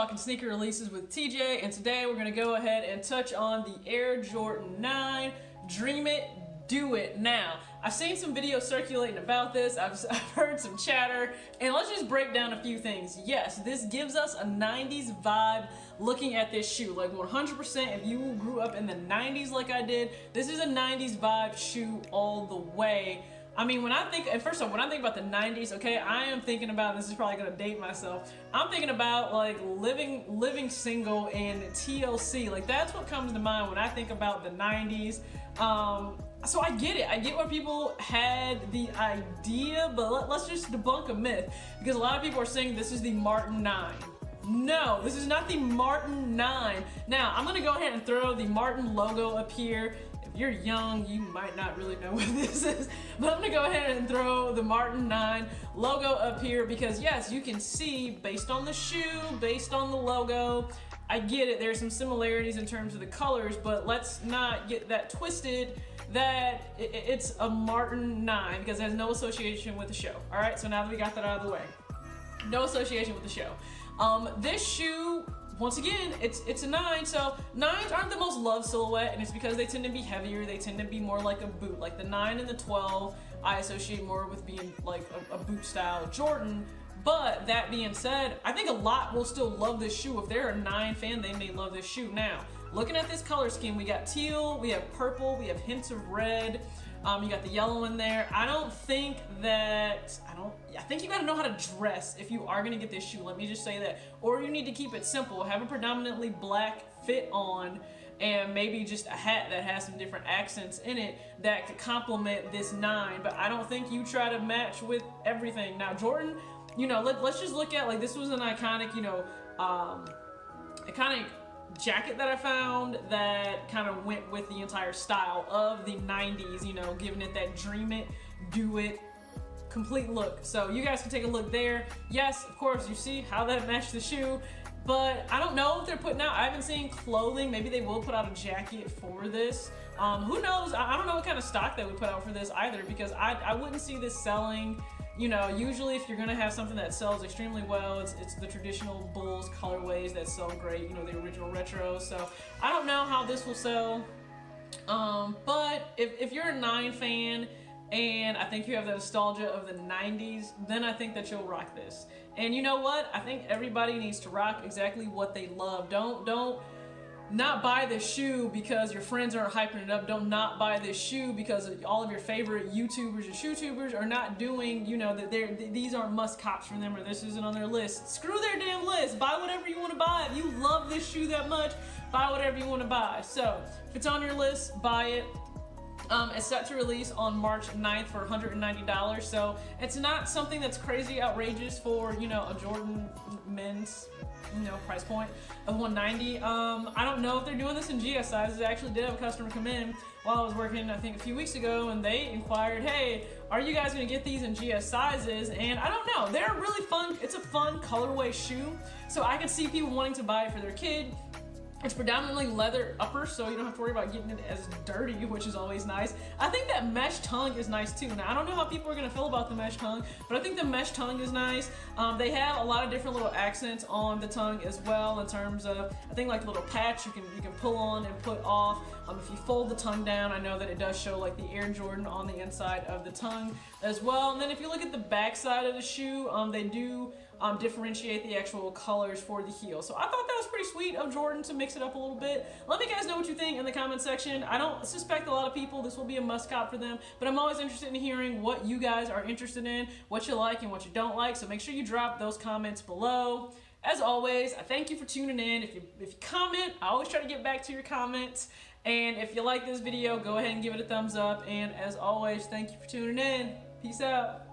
talking sneaker releases with TJ, and today we're going to go ahead and touch on the Air Jordan 9. Dream it, do it now. I've seen some videos circulating about this, I've heard some chatter, and let's just break down a few things. Yes, this gives us a 90s vibe looking at this shoe. Like 100%, if you grew up in the 90s like I did, this is a 90s vibe shoe all the way. I mean, when I think, and first off, when I think about the 90s, okay, I am thinking about, this is probably gonna date myself, I'm thinking about like living single and TLC. Like that's what comes to mind when I think about the 90s. So I get it. I get where people had the idea, but let's just debunk a myth, because a lot of people are saying this is the Martin 9. No, this is not the Martin 9. Now, I'm gonna go ahead and throw the Martin logo up here. If you're young, you might not really know what this is, but I'm gonna go ahead and throw the Martin 9 logo up here because yes, you can see based on the shoe, based on the logo, I get it, there's some similarities in terms of the colors, but let's not get that twisted that it's a Martin 9 because it has no association with the show. All right, so now that we got that out of the way, no association with the show. This shoe, once again, it's a 9, so 9s aren't the most loved silhouette, and it's because they tend to be heavier, they tend to be more like a boot. Like the 9 and the 12, I associate more with being like a boot style Jordan. But that being said, I think a lot will still love this shoe. If they're a 9 fan, they may love this shoe. Now, looking at this color scheme, we got teal, we have purple, we have hints of red, you got the yellow in there. I think you gotta know how to dress if you are gonna get this shoe, let me just say that. Or you need to keep it simple, have a predominantly black fit on, and maybe just a hat that has some different accents in it that could complement this 9, but I don't think you try to match with everything. Now Jordan, you know, let's just look at, like, this was an iconic, you know, iconic jacket that I found that kind of went with the entire style of the 90s, you know, giving it that dream it, do it, complete look. So you guys can take a look there. Yes, of course, you see how that matched the shoe, but I don't know if they're putting out, I haven't seen clothing, maybe they will put out a jacket for this. Who knows, I don't know what kind of stock they would put out for this either, because I wouldn't see this selling. You know, usually if you're gonna have something that sells extremely well, it's the traditional Bulls colorways that sell great, you know, the original retros. So I don't know how this will sell, but if you're a 9 fan and I think you have the nostalgia of the 90s, then I think that you'll rock this. And you know what? I think everybody needs to rock exactly what they love. Don't not buy this shoe because your friends aren't hyping it up. Don't not buy this shoe because all of your favorite YouTubers and shoe-tubers are not doing, you know, that these aren't must cops for them, or this isn't on their list. Screw their damn list. Buy whatever you want to buy. If you love this shoe that much, buy whatever you want to buy. So if it's on your list, buy it. It's set to release on March 9th for $190, so it's not something that's crazy outrageous for, you know, a Jordan men's, you know, price point of $190. I don't know if they're doing this in GS sizes. I actually did have a customer come in while I was working, I think a few weeks ago, and they inquired, hey, are you guys gonna get these in GS sizes? And I don't know, they're really fun. It's a fun colorway shoe, so I can see people wanting to buy it for their kid. It's predominantly leather upper, so you don't have to worry about getting it as dirty, which is always nice. I think that mesh tongue is nice too. Now, I don't know how people are gonna feel about the mesh tongue, but I think the mesh tongue is nice. They have a lot of different little accents on the tongue as well, in terms of, I think, like a little patch you can pull on and put off. If you fold the tongue down, I know that it does show like the Air Jordan on the inside of the tongue as well. And then if you look at the back side of the shoe, they do differentiate the actual colors for the heel. So I thought that was pretty sweet of Jordan to mix it up a little bit. Let me guys know what you think in the comment section. I don't suspect a lot of people this will be a must cop for them, but I'm always interested in hearing what you guys are interested in, what you like and what you don't like. So make sure you drop those comments below. As always, I thank you for tuning in. If you comment, I always try to get back to your comments. And if you like this video, go ahead and give it a thumbs up. And as always, thank you for tuning in. Peace out.